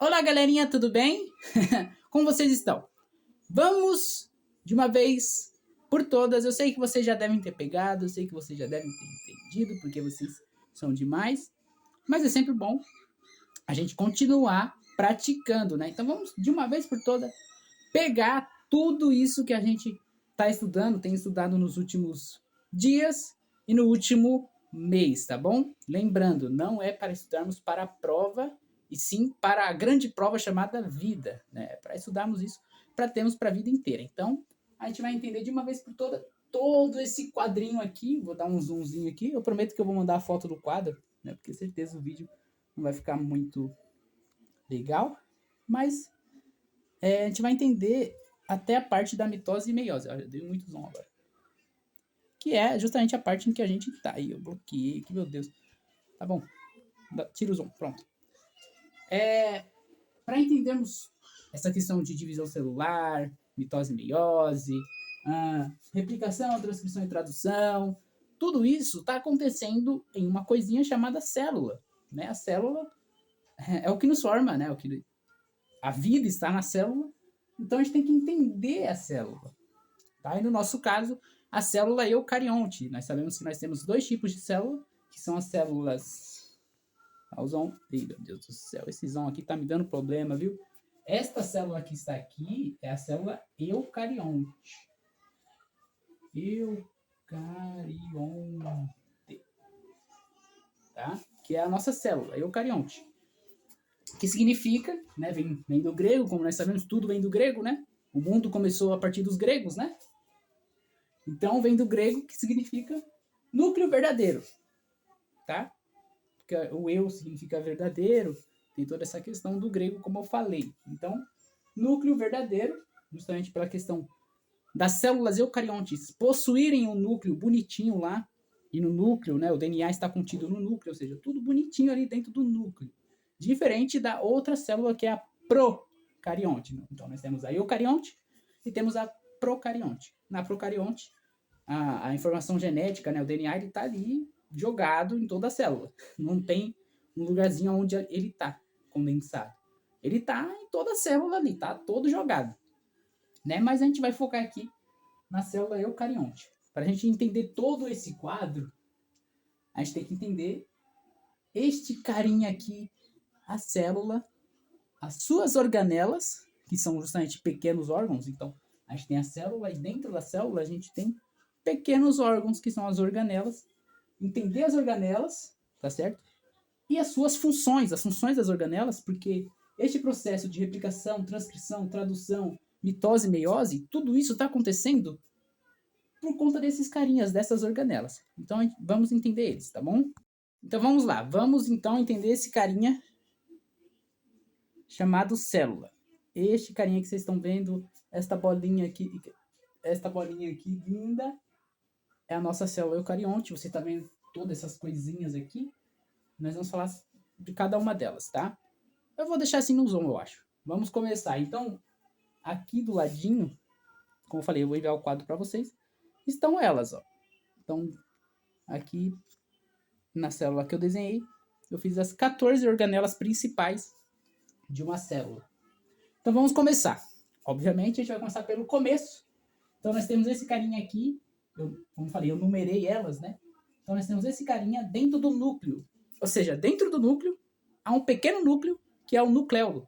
Olá, galerinha, tudo bem? Como vocês estão? Vamos de uma vez por todas. Eu sei que vocês já devem ter pegado, eu sei que vocês já devem ter entendido, porque vocês são demais. Mas é sempre bom a gente continuar praticando, né? Então vamos de uma vez por todas pegar tudo isso que a gente está estudando, tem estudado nos últimos dias e no último mês, tá bom? Lembrando, não é para estudarmos para a prova, e sim para a grande prova chamada vida, né? Para estudarmos isso, para termos para a vida inteira. Então, a gente vai entender de uma vez por todas todo esse quadrinho aqui. Vou dar um zoomzinho aqui. Eu prometo que eu vou mandar a foto do quadro, né? Porque certeza o vídeo não vai ficar muito legal, mas a gente vai entender até a parte da mitose e meiose. Eu dei muito zoom agora. Que é justamente a parte em que a gente tá. Aí eu bloqueei aqui, meu Deus. Tá bom. Tira o zoom, pronto. Para entendermos essa questão de divisão celular, mitose e meiose, replicação, transcrição e tradução, tudo isso está acontecendo em uma coisinha chamada célula. Né? A célula é o que nos forma, né? A vida está na célula, então a gente tem que entender a célula. Tá? E no nosso caso, a célula eucarionte. Nós sabemos que nós temos dois tipos de célula, que são as células... Ih, meu Deus do céu, esse zão aqui tá me dando problema, viu? Esta célula que está aqui é a célula eucarionte. Eucarionte. Tá? Que é a nossa célula, eucarionte. Que significa, né? Vem do grego, como nós sabemos, tudo vem do grego, né? O mundo começou a partir dos gregos, né? Então vem do grego, que significa núcleo verdadeiro. Tá? Porque o eu significa verdadeiro, tem toda essa questão do grego, como eu falei. Então, núcleo verdadeiro, justamente pela questão das células eucariontes possuírem um núcleo bonitinho lá, e no núcleo, né, o DNA está contido no núcleo, ou seja, tudo bonitinho ali dentro do núcleo. Diferente da outra célula, que é a procarionte. Então, nós temos a eucarionte e temos a procarionte. Na procarionte, a informação genética, né, o DNA, ele está ali jogado em toda a célula. Não tem um lugarzinho onde ele está condensado. Ele está em toda a célula ali, está todo jogado. Né? Mas a gente vai focar aqui na célula eucarionte. Para a gente entender todo esse quadro, a gente tem que entender este carinha aqui, a célula, as suas organelas, que são justamente pequenos órgãos. Então, a gente tem a célula e dentro da célula a gente tem pequenos órgãos, que são as organelas. Entender as organelas, tá certo? E as suas funções, as funções das organelas, porque este processo de replicação, transcrição, tradução, mitose e meiose, tudo isso está acontecendo por conta desses carinhas, dessas organelas. Então, vamos entender eles, tá bom? Então, vamos lá. Vamos, então, entender esse carinha chamado célula. Este carinha que vocês estão vendo, esta bolinha aqui linda, é a nossa célula eucarionte. Você está vendo todas essas coisinhas aqui? Nós vamos falar de cada uma delas, tá? Eu vou deixar assim no zoom, eu acho. Vamos começar. Então, aqui do ladinho, como eu falei, eu vou enviar o quadro para vocês. Estão elas, ó. Então, aqui na célula que eu desenhei, eu fiz as 14 organelas principais de uma célula. Então, vamos começar. Obviamente, a gente vai começar pelo começo. Então, nós temos esse carinha aqui. Como eu falei, eu numerei elas, né? Então, nós temos esse carinha dentro do núcleo. Ou seja, dentro do núcleo, há um pequeno núcleo, que é o nucleolo.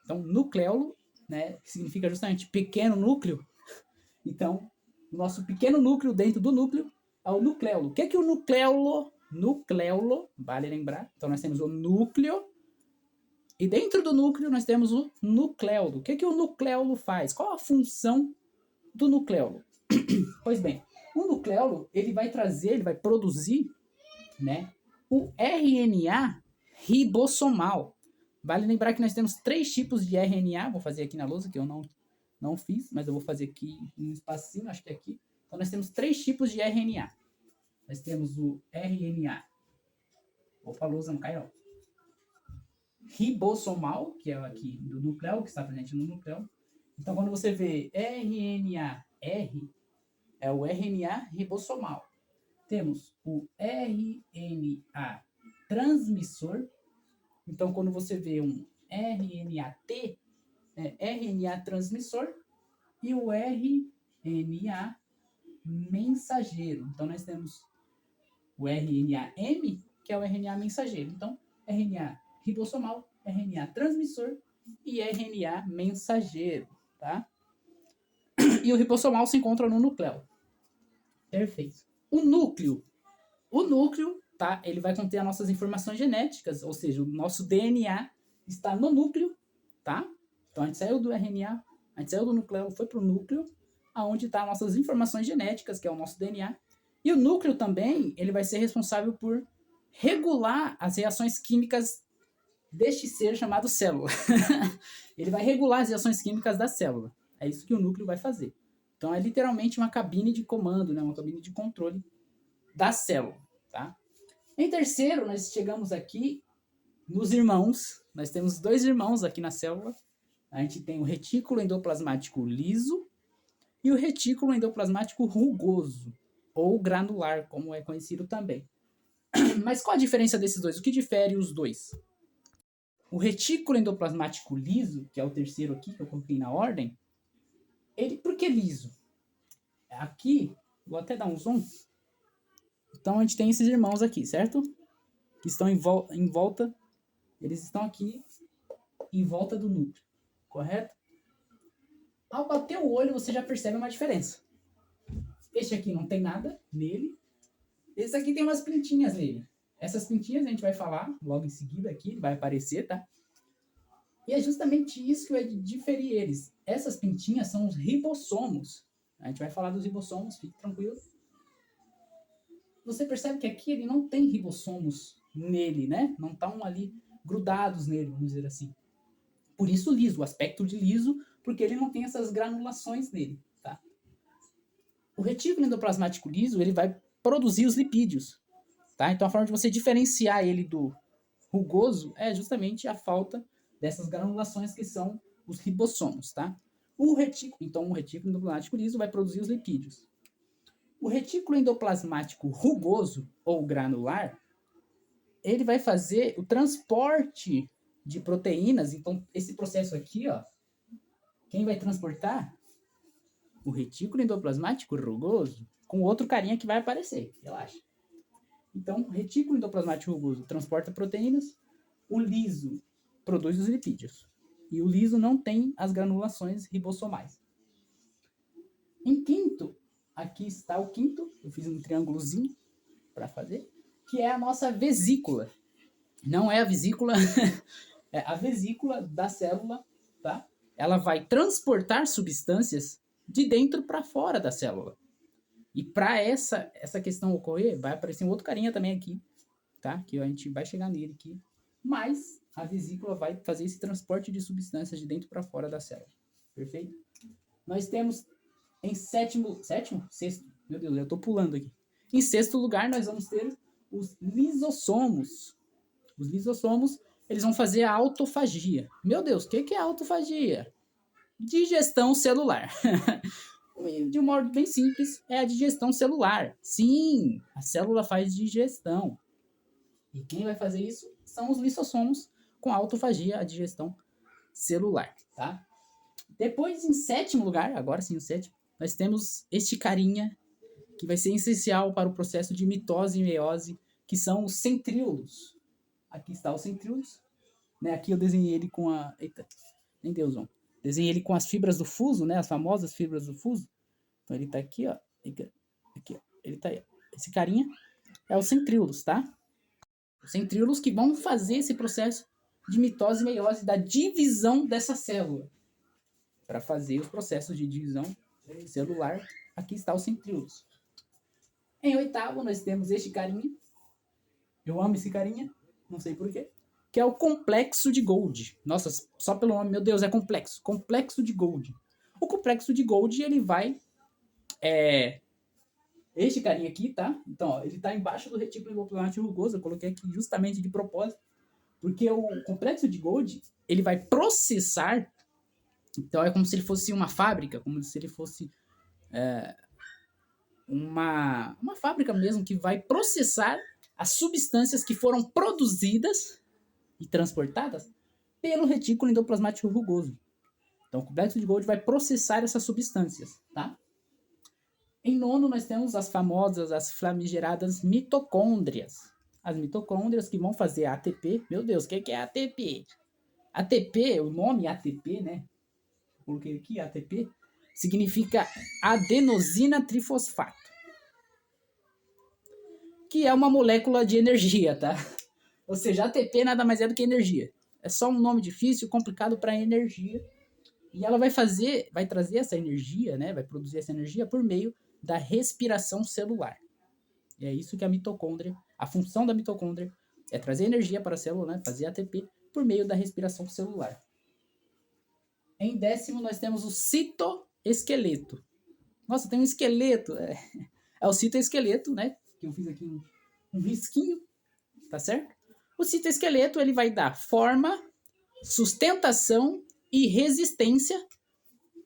Então, nucleolo, né, que significa justamente pequeno núcleo. Então, o nosso pequeno núcleo dentro do núcleo é o nucleolo. O que é o nucleolo? Nucleolo, vale lembrar. Então, nós temos o núcleo. E dentro do núcleo, nós temos o nucleolo. O que o nucleolo faz? Qual a função do nucleolo? Pois bem, o nucleolo, ele vai produzir, né, o RNA ribossomal. Vale lembrar que nós temos 3 tipos de RNA. Vou fazer aqui na lousa, que eu não fiz, mas eu vou fazer aqui um espacinho, acho que é aqui. Então, nós temos 3 tipos de RNA. Nós temos o RNA. Opa, a lousa não cai, não. Ribossomal, que é aqui do núcleo, que está presente no núcleo. Então, quando você vê RNA-R, é o RNA ribossomal. Temos o RNA transmissor. Então, quando você vê um RNA-T, RNA transmissor, e o RNA mensageiro. Então, nós temos o RNA-M, que é o RNA mensageiro. Então, RNA ribossomal, RNA transmissor e RNA mensageiro, tá? E o ribossomal se encontra no núcleo. Perfeito. O núcleo, tá? Ele vai conter as nossas informações genéticas, ou seja, o nosso DNA está no núcleo, tá? Então, a gente saiu do RNA, a gente saiu do núcleo, foi para o núcleo, aonde estão as nossas informações genéticas, que é o nosso DNA. E o núcleo também, ele vai ser responsável por regular as reações químicas deste ser chamado célula. Ele vai regular as reações químicas da célula. É isso que o núcleo vai fazer. Então, é literalmente uma cabine de comando, né? Uma cabine de controle da célula, tá? Em terceiro, nós chegamos aqui nos irmãos. Nós temos 2 irmãos aqui na célula. A gente tem o retículo endoplasmático liso e o retículo endoplasmático rugoso, ou granular, como é conhecido também. Mas qual a diferença desses dois? O que difere os dois? O retículo endoplasmático liso, que é o terceiro aqui, que eu coloquei na ordem, por que liso? Aqui, vou até dar um zoom. Então, a gente tem esses irmãos aqui, certo? Que estão em volta, eles estão aqui em volta do núcleo, correto? Ao bater o olho, você já percebe uma diferença. Este aqui não tem nada nele. Esse aqui tem umas pintinhas nele. Essas pintinhas a gente vai falar logo em seguida aqui, vai aparecer, tá? E é justamente isso que vai diferir eles. Essas pintinhas são os ribossomos. A gente vai falar dos ribossomos, fique tranquilo. Você percebe que aqui ele não tem ribossomos nele, né? Não estão ali grudados nele, vamos dizer assim. Por isso liso, o aspecto de liso, porque ele não tem essas granulações nele, tá? O retículo endoplasmático liso, ele vai produzir os lipídios, tá? Então a forma de você diferenciar ele do rugoso é justamente a falta dessas granulações que são os ribossomos, tá? O retículo endoplasmático liso vai produzir os lipídios. O retículo endoplasmático rugoso ou granular, ele vai fazer o transporte de proteínas. Então, esse processo aqui, ó, quem vai transportar? O retículo endoplasmático rugoso, com outro carinha que vai aparecer, relaxa. Então, o retículo endoplasmático rugoso transporta proteínas, o liso produz os lipídios. E o liso não tem as granulações ribossomais. Em quinto, aqui está o quinto, eu fiz um triângulozinho para fazer, que é a nossa vesícula. Não é a vesícula, é a vesícula da célula, tá? Ela vai transportar substâncias de dentro para fora da célula. E para essa questão ocorrer, vai aparecer um outro carinha também aqui, tá? Que a gente vai chegar nele aqui. Mas a vesícula vai fazer esse transporte de substâncias de dentro para fora da célula. Perfeito? Nós temos em sexto? Meu Deus, eu estou pulando aqui. Em sexto lugar, nós vamos ter os lisossomos. Os lisossomos, eles vão fazer a autofagia. Meu Deus, o que é autofagia? Digestão celular. De um modo bem simples, é a digestão celular. Sim, a célula faz digestão. E quem vai fazer isso são os lisossomos com a autofagia, a digestão celular, tá? Depois, em sétimo lugar, agora sim o sétimo, nós temos este carinha que vai ser essencial para o processo de mitose e meiose, que são os centríolos. Aqui está os centríolos. Né? Aqui eu desenhei ele com a... Eita, nem deu zoom. Desenhei ele com as fibras do fuso, né? As famosas fibras do fuso. Então ele tá aqui, ó. Aqui, ó. Ele tá aí. Esse carinha é os centríolos, tá? Os centríolos que vão fazer esse processo de mitose e meiose, da divisão dessa célula. Para fazer os processos de divisão celular, aqui está os centríolos. Em oitavo, nós temos este carinha. Eu amo esse carinha, não sei porquê. Que é o complexo de Golgi. Nossa, só pelo nome, meu Deus, é complexo. Complexo de Golgi. O complexo de Golgi, ele vai... Este carinha aqui, tá? Então, ó, ele tá embaixo do retículo endoplasmático rugoso. Eu coloquei aqui justamente de propósito. Porque o complexo de Golgi, ele vai processar... Então, é como se ele fosse uma fábrica, como se ele fosse uma fábrica mesmo, que vai processar as substâncias que foram produzidas e transportadas pelo retículo endoplasmático rugoso. Então, o complexo de Golgi vai processar essas substâncias, tá? Em nono, nós temos as famosas, as famigeradas mitocôndrias. As mitocôndrias que vão fazer ATP. Meu Deus, o que é ATP? ATP, o nome ATP, né? Coloquei aqui, ATP, significa adenosina trifosfato, que é uma molécula de energia, tá? Ou seja, ATP nada mais é do que energia. É só um nome difícil, complicado para energia. E ela vai trazer essa energia, né? Vai produzir essa energia por meio da respiração celular. E é isso que a função da mitocôndria é trazer energia para a célula, né? Fazer ATP por meio da respiração celular. Em décimo, nós temos o citoesqueleto. Nossa, tem um esqueleto. É o citoesqueleto, né? Que eu fiz aqui um risquinho, tá certo? O citoesqueleto, ele vai dar forma, sustentação e resistência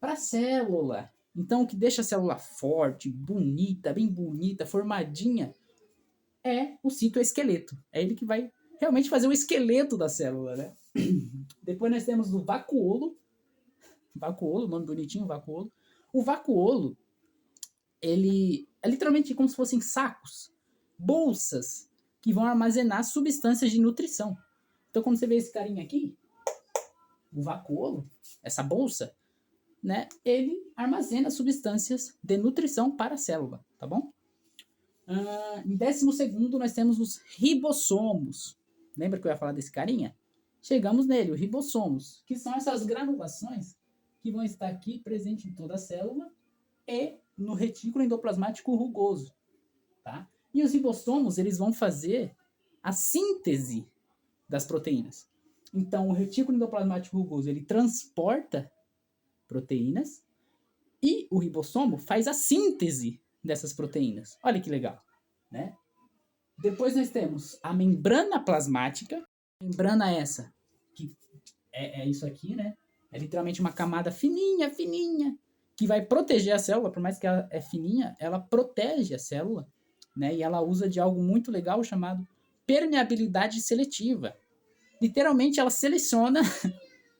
para a célula. Então, o que deixa a célula forte, bonita, bem bonita, formadinha, é o citoesqueleto. É ele que vai realmente fazer o esqueleto da célula, né? Depois nós temos o vacuolo. Vacuolo, nome bonitinho, vacuolo. O vacuolo, ele é literalmente como se fossem sacos, bolsas, que vão armazenar substâncias de nutrição. Então, como você vê esse carinha aqui, o vacuolo, essa bolsa, né, ele armazena substâncias de nutrição para a célula, tá bom? Em 12º, nós temos os ribossomos. Lembra que eu ia falar desse carinha? Chegamos nele, os ribossomos, que são essas granulações que vão estar aqui presentes em toda a célula e no retículo endoplasmático rugoso, tá? E os ribossomos, eles vão fazer a síntese das proteínas. Então, o retículo endoplasmático rugoso, ele transporta proteínas e o ribossomo faz a síntese dessas proteínas. Olha que legal, né? Depois nós temos a membrana plasmática. A membrana essa, que é isso aqui, né? É literalmente uma camada fininha, fininha, que vai proteger a célula. Por mais que ela é fininha, ela protege a célula, né? E ela usa de algo muito legal chamado permeabilidade seletiva. Literalmente, ela seleciona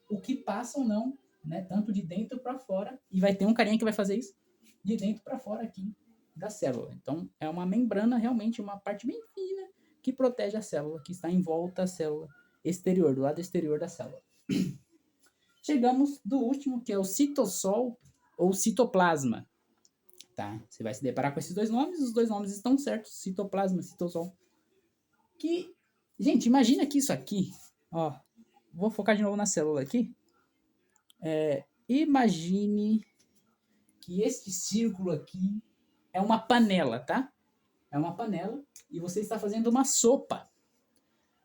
o que passa ou não, né? Tanto de dentro para fora. E vai ter um carinha que vai fazer isso de dentro para fora aqui da célula. Então, é uma membrana, realmente, uma parte bem fina que protege a célula, que está em volta da célula exterior, do lado exterior da célula. Chegamos do último, que é o citossol ou citoplasma. Tá? Você vai se deparar com esses dois nomes, os dois nomes estão certos, citoplasma, citossol. Que, gente, imagina que isso aqui, ó, vou focar de novo na célula aqui. Imagine que este círculo aqui é uma panela, tá? É uma panela e você está fazendo uma sopa.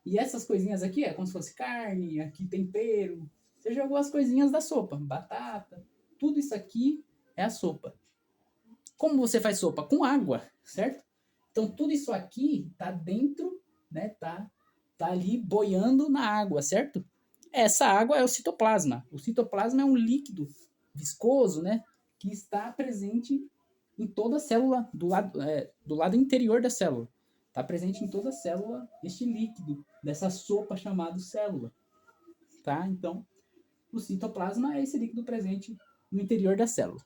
E essas coisinhas aqui é como se fosse carne, aqui tempero. Você jogou as coisinhas da sopa, batata, tudo isso aqui é a sopa. Como você faz sopa? Com água, certo? Então tudo isso aqui tá dentro, né? Tá ali boiando na água, certo? Essa água é o citoplasma. O citoplasma é um líquido viscoso, né? Que está presente em toda a célula, do lado interior da célula. Está presente em toda a célula este líquido dessa sopa chamada célula. Tá? Então, o citoplasma é esse líquido presente no interior da célula.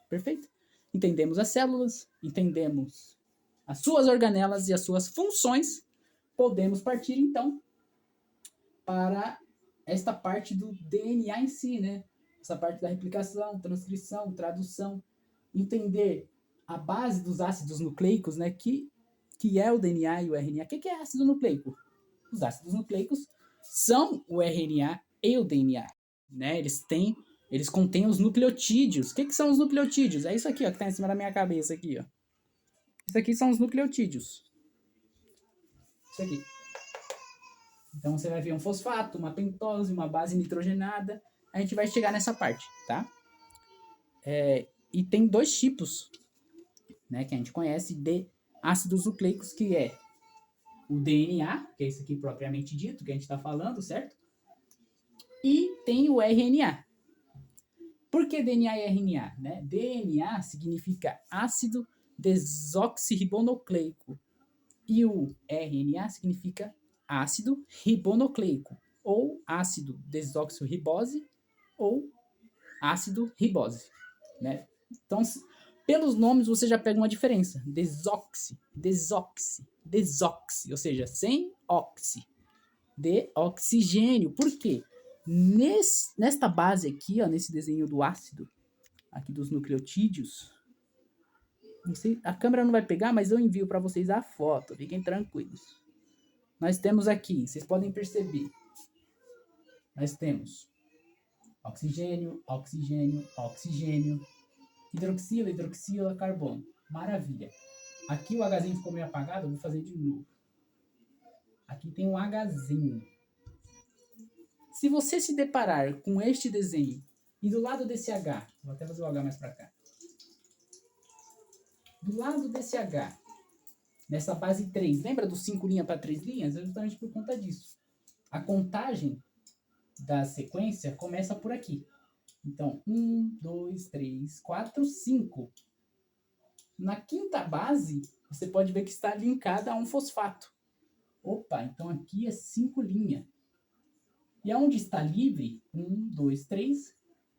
Perfeito? Entendemos as células, entendemos as suas organelas e as suas funções. Podemos partir, então, para esta parte do DNA em si, né? Essa parte da replicação, transcrição, tradução. Entender a base dos ácidos nucleicos, né? Que é o DNA e o RNA. O que é ácido nucleico? Os ácidos nucleicos são o RNA e o DNA, né? Eles contêm os nucleotídeos. O que são os nucleotídeos? É isso aqui, ó, que está em cima da minha cabeça aqui, ó. Isso aqui são os nucleotídeos. Isso aqui. Então você vai ver um fosfato, uma pentose, uma base nitrogenada. A gente vai chegar nessa parte, tá? E tem dois tipos, né, que a gente conhece de ácidos nucleicos, que é o DNA, que é esse aqui propriamente dito, que a gente está falando, certo? E tem o RNA. Por que DNA e RNA? Né? DNA significa ácido desoxirribonucleico e o RNA significa ácido ribonucleico, ou ácido desoxirribose ou ácido ribose, né? Então, pelos nomes você já pega uma diferença. Desoxi, ou seja, sem oxi. De oxigênio. Por quê? Nesta base aqui, ó, nesse desenho do ácido, aqui dos nucleotídeos, não sei, a câmera não vai pegar, mas eu envio para vocês a foto, fiquem tranquilos. Nós temos aqui, vocês podem perceber, nós temos oxigênio, oxigênio, oxigênio, hidroxila, hidroxila, carbono. Maravilha. Aqui o Hzinho ficou meio apagado, eu vou fazer de novo. Aqui tem um Hzinho. Se você se deparar com este desenho e do lado desse H, vou até fazer o H mais para cá. Do lado desse H, nessa base 3, lembra dos 5 linhas para 3 linhas? É justamente por conta disso. A contagem da sequência começa por aqui. Então, 1, 2, 3, 4, 5. Na quinta base, você pode ver que está linkada a um fosfato. Opa, então aqui é 5 linhas. E aonde está livre, 1, 2, 3.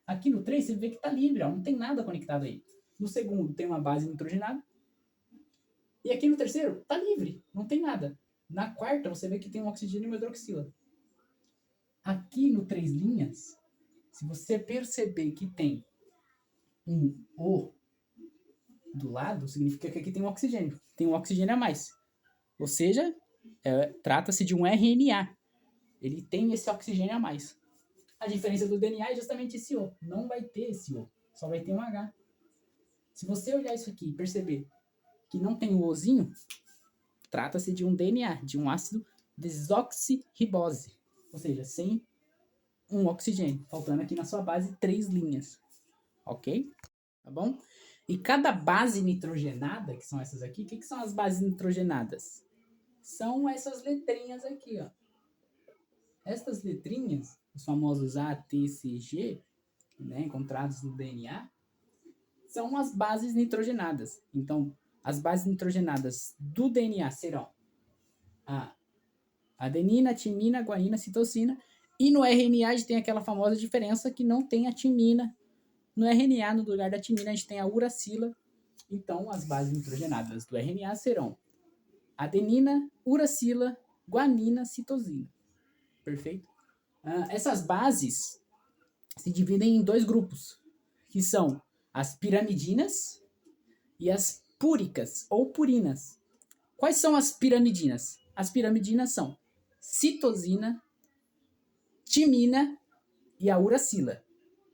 Aqui no 3 você vê que está livre, ó, não tem nada conectado aí. No segundo tem uma base nitrogenada. E aqui no terceiro está livre, não tem nada. Na quarta você vê que tem um oxigênio e uma hidroxila. Aqui no 3 linhas, se você perceber que tem um O do lado, significa que aqui tem um oxigênio. Tem um oxigênio a mais. Ou seja, trata-se de um RNA. Ele tem esse oxigênio a mais. A diferença do DNA é justamente esse O. Não vai ter esse O. Só vai ter um H. Se você olhar isso aqui e perceber que não tem o Ozinho, trata-se de um DNA, de um ácido desoxirribose. Ou seja, sem um oxigênio. Faltando aqui na sua base 3 linhas. Ok? Tá bom? E cada base nitrogenada, que são essas aqui, o que são as bases nitrogenadas? São essas letrinhas aqui, ó. Estas letrinhas, os famosos A, T, C, G, né, encontrados no DNA, são as bases nitrogenadas. Então, as bases nitrogenadas do DNA serão a adenina, timina, guanina, citosina. E no RNA a gente tem aquela famosa diferença que não tem a timina. No RNA, no lugar da timina, a gente tem a uracila. Então, as bases nitrogenadas do RNA serão adenina, uracila, guanina, citosina. Perfeito? Essas bases se dividem em 2 grupos, que são as piramidinas e as púricas ou purinas. Quais são as piramidinas? As piramidinas são citosina, timina e a uracila.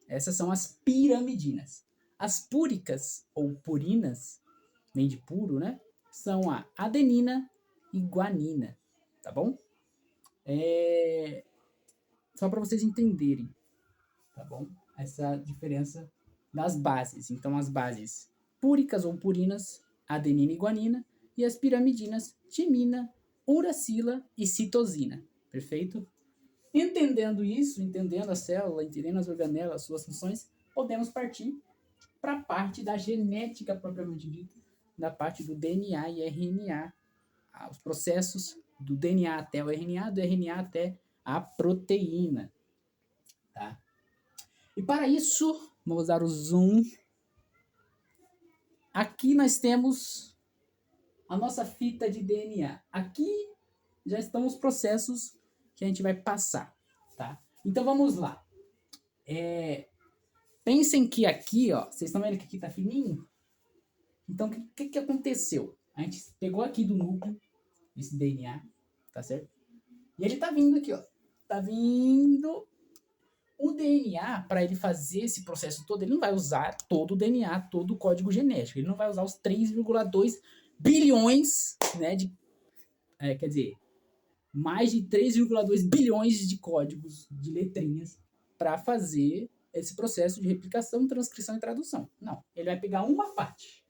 Essas são as piramidinas. As púricas ou purinas, vem de puro, né? São a adenina e guanina, tá bom? Só para vocês entenderem, tá bom? Essa diferença das bases. Então, as bases púricas ou purinas, adenina e guanina, e as piramidinas, timina, uracila e citosina. Perfeito? Entendendo isso, entendendo a célula, entendendo as organelas, suas funções, podemos partir para a parte da genética propriamente dita, da parte do DNA e RNA, os processos do DNA até o RNA, do RNA até a proteína. Tá? E para isso, vamos dar o zoom. Aqui nós temos a nossa fita de DNA. Aqui já estão os processos que a gente vai passar, tá? Então vamos lá. Pensem que aqui, ó, vocês estão vendo que aqui tá fininho? Então o que aconteceu? A gente pegou aqui do núcleo esse DNA, tá certo? E ele tá vindo aqui, ó. Tá vindo. O DNA, para ele fazer esse processo todo, ele não vai usar todo o DNA, todo o código genético. Ele não vai usar os 3,2 bilhões, né, quer dizer, mais de 3,2 bilhões de códigos, de letrinhas, para fazer esse processo de replicação, transcrição e tradução. Não, ele vai pegar uma parte.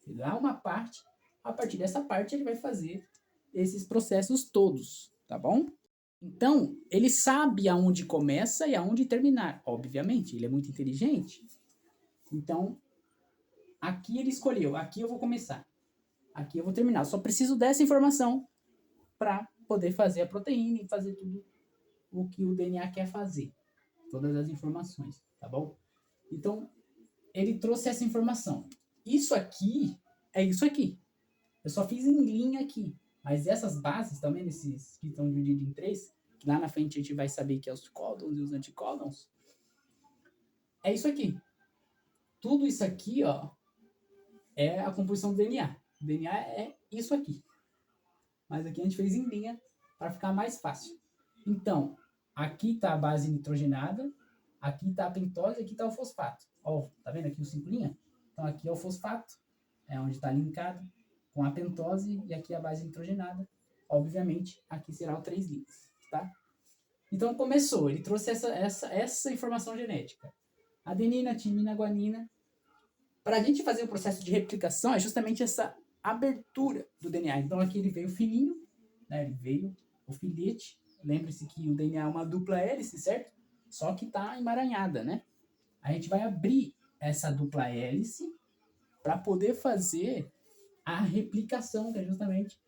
Ele dá uma parte, a partir dessa parte ele vai fazer esses processos todos, tá bom? Então, ele sabe aonde começa e aonde terminar, obviamente, ele é muito inteligente. Então, aqui ele escolheu, aqui eu vou começar, aqui eu vou terminar. Eu só preciso dessa informação para poder fazer a proteína e fazer tudo o que o DNA quer fazer. Todas as informações, tá bom? Então, ele trouxe essa informação. Isso aqui é isso aqui. Eu só fiz em linha aqui. Mas essas bases, também esses que estão divididos em 3, que lá na frente a gente vai saber que é os códons e os anticódons, é isso aqui. Tudo isso aqui, ó, é a composição do DNA. O DNA é isso aqui. Mas aqui a gente fez em linha para ficar mais fácil. Então, aqui está a base nitrogenada, aqui está a pentose e aqui está o fosfato. Ó, tá vendo aqui o 5 linha? Então aqui é o fosfato, é onde está linkado com a pentose e aqui a base nitrogenada. Obviamente, aqui será o 3 linhas, tá? Então começou, ele trouxe essa informação genética. Adenina, timina, guanina. Para a gente fazer o processo de replicação, é justamente essa abertura do DNA. Então aqui ele veio fininho, né? Ele veio o filete. Lembre-se que o DNA é uma dupla hélice, certo? Só que está emaranhada, né? A gente vai abrir essa dupla hélice para poder fazer a replicação, que é justamente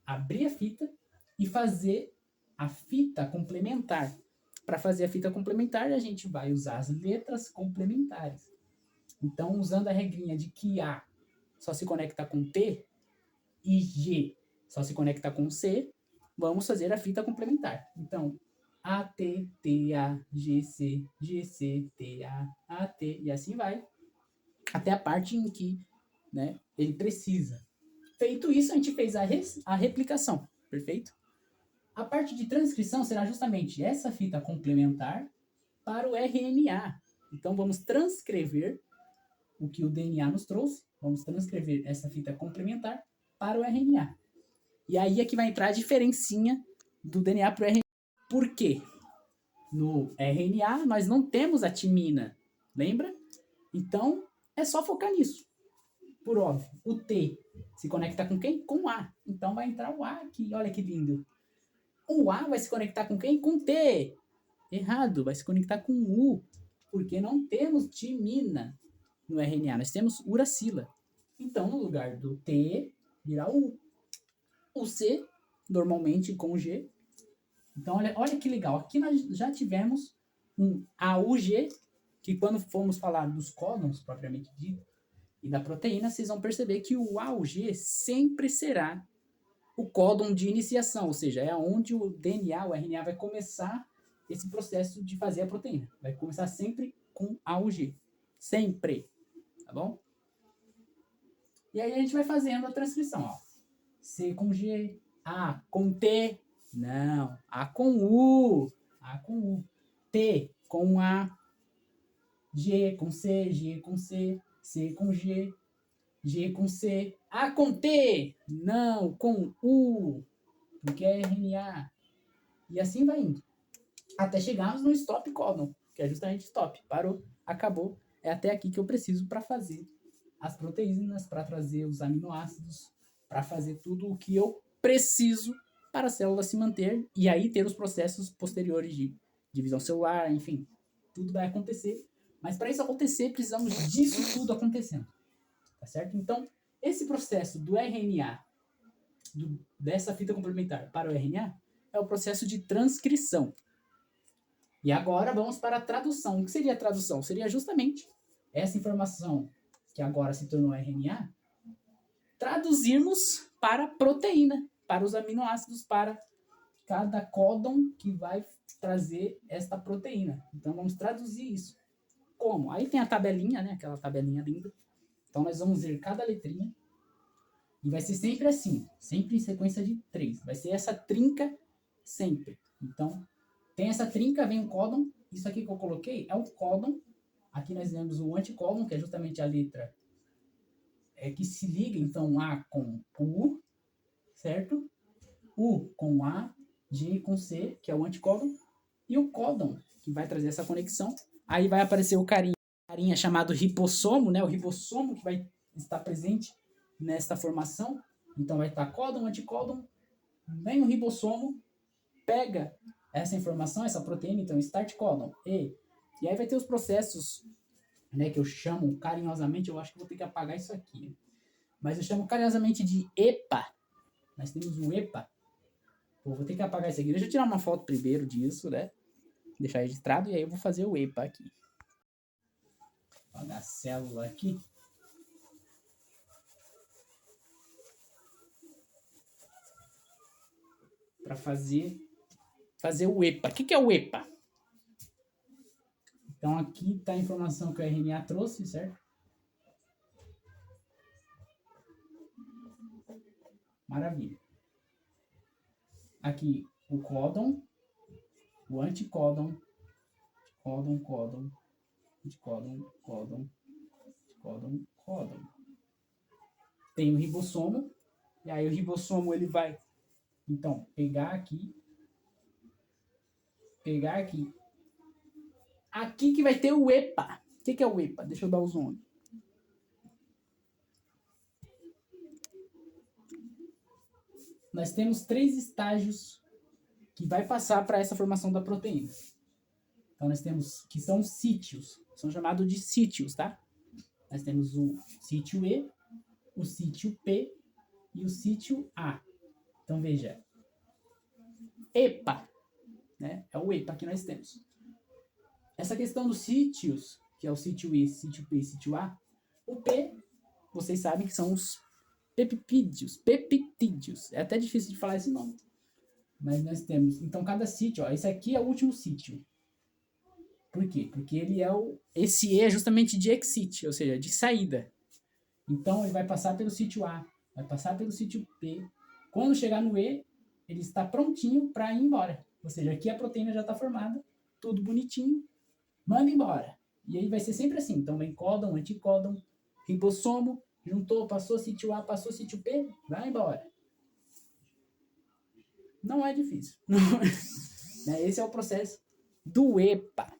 abrir a fita e fazer a fita complementar. Para fazer a fita complementar, a gente vai usar as letras complementares. Então, usando a regrinha de que A só se conecta com T e G só se conecta com C, vamos fazer a fita complementar. Então, AT, TA, GC, GC, TA, AT, e assim vai, até a parte em que, né, ele precisa. Feito isso, a gente fez a replicação, perfeito? A parte de transcrição será justamente essa fita complementar para o RNA. Então, vamos transcrever o que o DNA nos trouxe, vamos transcrever essa fita complementar para o RNA. E aí é que vai entrar a diferencinha do DNA para o RNA. Por quê? No RNA nós não temos a timina, lembra? Então é só focar nisso. Por óbvio, o T se conecta com quem? Com o A. Então vai entrar o A aqui, olha que lindo. O A vai se conectar com quem? Com o T. Errado, vai se conectar com o U, porque não temos timina no RNA, nós temos uracila. Então, no lugar do T, virá o U. O C, normalmente com G. Então, olha que legal. Aqui nós já tivemos um AUG, que quando formos falar dos códons, propriamente dito, e da proteína, vocês vão perceber que o AUG sempre será o códon de iniciação, ou seja, é onde o DNA, o RNA, vai começar esse processo de fazer a proteína. Vai começar sempre com AUG. Sempre. Tá bom? E aí a gente vai fazendo a transcrição, ó. C com G, A com T, não, A com U, A com U, T com A, G com C, G com C, C com G, G com C, A com T, não, com U, porque é RNA. E assim vai indo. Até chegarmos no stop codon, que é justamente stop, parou, acabou, é até aqui que eu preciso para fazer as proteínas, para trazer os aminoácidos, para fazer tudo o que eu preciso para a célula se manter e aí ter os processos posteriores de divisão celular, enfim, tudo vai acontecer. Mas para isso acontecer, precisamos disso tudo acontecendo, tá certo? Então, esse processo do RNA, dessa fita complementar para o RNA, é o processo de transcrição. E agora vamos para a tradução. O que seria a tradução? Seria justamente essa informação que agora se tornou RNA, traduzirmos para proteína, para os aminoácidos, para cada códon que vai trazer esta proteína. Então vamos traduzir isso. Como? Aí tem a tabelinha, né? Aquela tabelinha linda. Então nós vamos ver cada letrinha e vai ser sempre assim, sempre em sequência de 3. Vai ser essa trinca sempre. Então tem essa trinca, vem o códon. Isso aqui que eu coloquei é o códon. Aqui nós temos o anticódon, que é justamente a letra que se liga, então, A com U, certo? U com A, G com C, que é o anticódon, e o códon, que vai trazer essa conexão. Aí vai aparecer o carinha chamado ripossomo, né? O ribossomo que vai estar presente nesta formação. Então vai estar códon, anticódon, vem o ribossomo, pega essa informação, essa proteína, então start códon, E aí vai ter os processos, né, que eu chamo carinhosamente, eu acho que vou ter que apagar isso aqui, mas eu chamo carinhosamente de EPA. Nós temos o EPA, Pô, vou ter que apagar isso aqui. Deixa eu tirar uma foto primeiro disso, né? Deixar registrado e aí eu vou fazer o EPA aqui. Vou apagar a célula aqui. Para fazer o EPA. O que é o EPA? Então aqui está a informação que o RNA trouxe, certo? Maravilha. Aqui o códon, o anticódon, códon, códon. Tem o ribossomo, e aí o ribossomo ele vai, então, pegar aqui. Aqui que vai ter o EPA. O que é o EPA? Deixa eu dar o zoom. Nós temos 3 estágios que vai passar para essa formação da proteína. Então, nós temos, que são sítios. São chamados de sítios, tá? Nós temos o sítio E, o sítio P e o sítio A. Então, veja. EPA, né? É o EPA que nós temos. Essa questão dos sítios, que é o sítio E, sítio P e sítio A, o P, vocês sabem que são os peptídeos. É até difícil de falar esse nome. Mas nós temos, então cada sítio, ó, esse aqui é o último sítio. Por quê? Porque ele é esse E é justamente de exit, ou seja, de saída. Então ele vai passar pelo sítio A, vai passar pelo sítio P. Quando chegar no E, ele está prontinho para ir embora. Ou seja, aqui a proteína já está formada, tudo bonitinho, manda embora. E aí vai ser sempre assim. Então vem códon, anticódon, ribossomo, juntou, passou sítio A, passou sítio P, vai embora. Não é difícil. Esse é o processo do EPA.